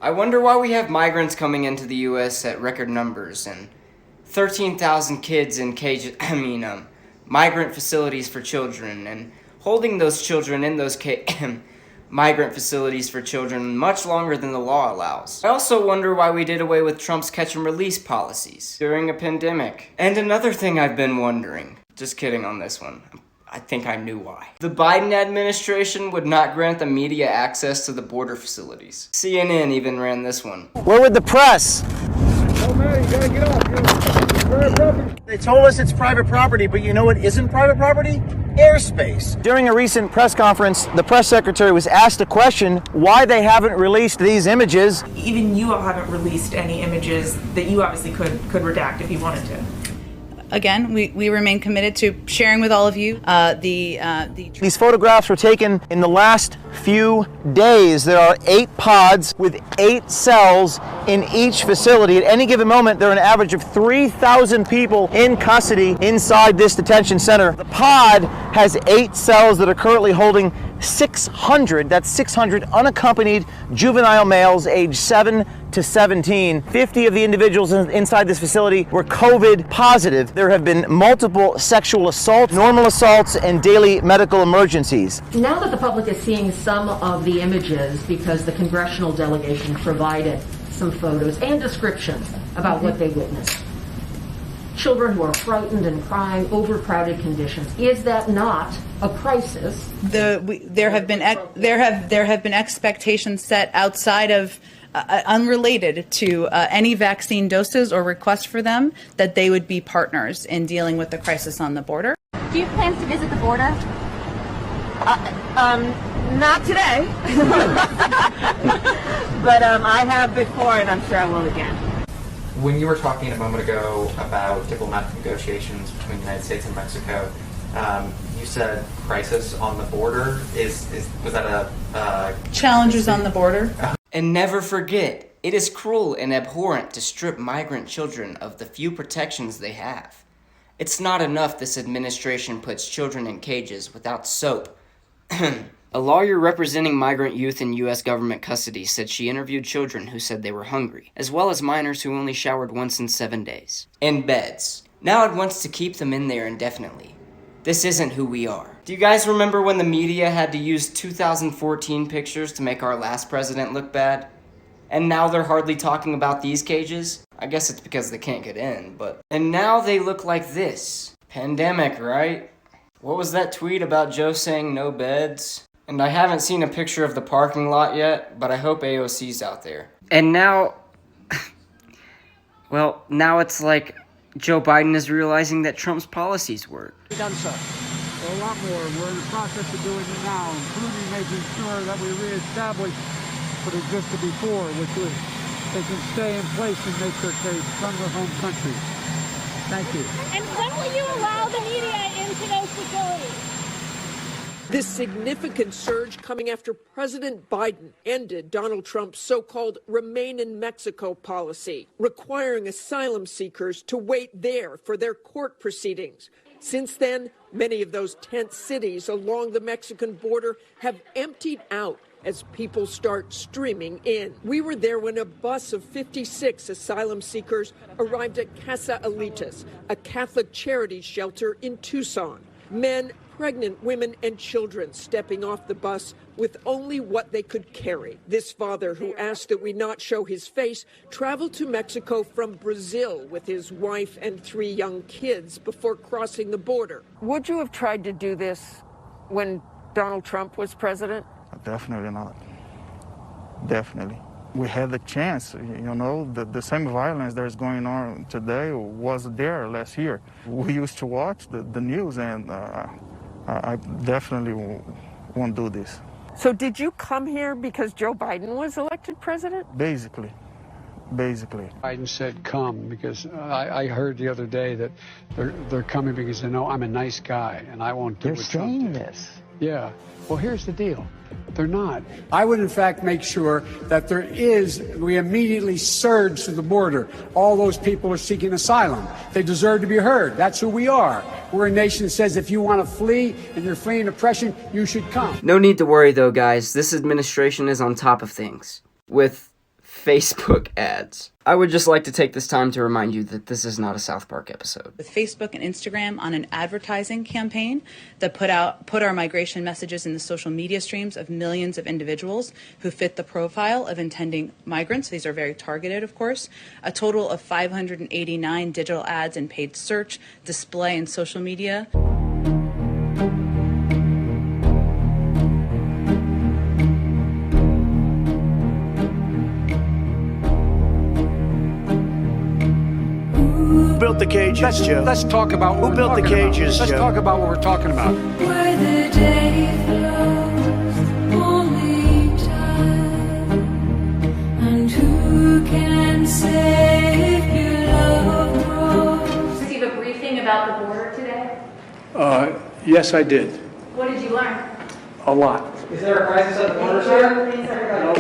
I wonder why we have migrants coming into the U.S. at record numbers and 13,000 kids in cages, migrant facilities for children, and holding those children in those migrant facilities for children much longer than the law allows. I also wonder why we did away with Trump's catch and release policies during a pandemic. And another thing I've been wondering, just kidding on this one, I think I knew why. The Biden administration would not grant the media access to the border facilities. CNN even ran this one. Where would the press? Oh man, you gotta get off. You're private property. They told us it's private property, but you know what isn't private property? Airspace. During a recent press conference, the press secretary was asked a question why they haven't released these images. Even you all haven't released any images that you obviously could redact if you wanted to. Again, we remain committed to sharing with all of you These photographs were taken in the last few days. There are 8 pods with 8 cells in each facility. At any given moment, there are an average of 3,000 people in custody inside this detention center. The pod has 8 cells that are currently holding 600, that's 600 unaccompanied juvenile males aged 7 to 17. 50 of the individuals inside this facility were COVID positive. There have been multiple sexual assaults, normal assaults, and daily medical emergencies. Now that the public is seeing some of the images because the congressional delegation provided some photos and descriptions about what they witnessed, children who are frightened and crying, overcrowded conditions, is that not a crisis? There have been expectations set outside of unrelated to any vaccine doses or requests for them that they would be partners in dealing with the crisis on the border. Do you have plans to visit the border? Not today, but I have before, and I'm sure I will again. When you were talking a moment ago about diplomatic negotiations between the United States and Mexico, you said crisis on the border. Was that a challenges on the border? And never forget, it is cruel and abhorrent to strip migrant children of the few protections they have. It's not enough this administration puts children in cages without soap. A lawyer representing migrant youth in U.S. government custody said she interviewed children who said they were hungry, as well as minors who only showered once in 7 days. In beds. Now it wants to keep them in there indefinitely. This isn't who we are. Do you guys remember when the media had to use 2014 pictures to make our last president look bad? And now they're hardly talking about these cages? I guess it's because they can't get in, but... And now they look like this. Pandemic, right? What was that tweet about Joe saying no beds? And I haven't seen a picture of the parking lot yet, but I hope AOC's out there. And now... well, now it's like Joe Biden is realizing that Trump's policies work. We've done so. A lot more. We're in the process of doing it now, including making sure that we reestablish what existed before, which was they can stay in place and make their case from their home country. Thank you. And when will you allow the media into those facilities? This significant surge coming after President Biden ended Donald Trump's so-called Remain in Mexico policy, requiring asylum seekers to wait there for their court proceedings. Since then, many of those tent cities along the Mexican border have emptied out as people start streaming in. We were there when a bus of 56 asylum seekers arrived at Casa Alitas, a Catholic charity shelter in Tucson. Men, pregnant women, and children stepping off the bus with only what they could carry. This father, who asked that we not show his face, traveled to Mexico from Brazil with his wife and 3 young kids before crossing the border. Would you have tried to do this when Donald Trump was president? Definitely not. Definitely. We had the chance, the same violence that is going on today was there last year. We used to watch the news, and I definitely won't do this. So did you come here because Joe Biden was elected president? Basically. Biden said come because I heard the other day that they're coming because they know I'm a nice guy and I won't do what Trump did. They're saying this. Yeah. Well, here's the deal. They're not. I would, in fact, make sure that we immediately surge to the border. All those people are seeking asylum. They deserve to be heard. That's who we are. We're a nation that says if you want to flee and you're fleeing oppression, you should come. No need to worry though, guys. This administration is on top of things. With Facebook ads. I would just like to take this time to remind you that this is not a South Park episode. With Facebook and Instagram on an advertising campaign that put our migration messages in the social media streams of millions of individuals who fit the profile of intending migrants. These are very targeted, of course. A total of 589 digital ads in paid search, display, and social media. Who built the cages, Joe? Let's talk about what Who built the cages, Let's Joe? talk about what we're talking about. Where the day flows, only time. And who can save your love grows? Receive a briefing about the border today? Yes, I did. What did you learn? A lot. Is there a crisis at the border, sir? No,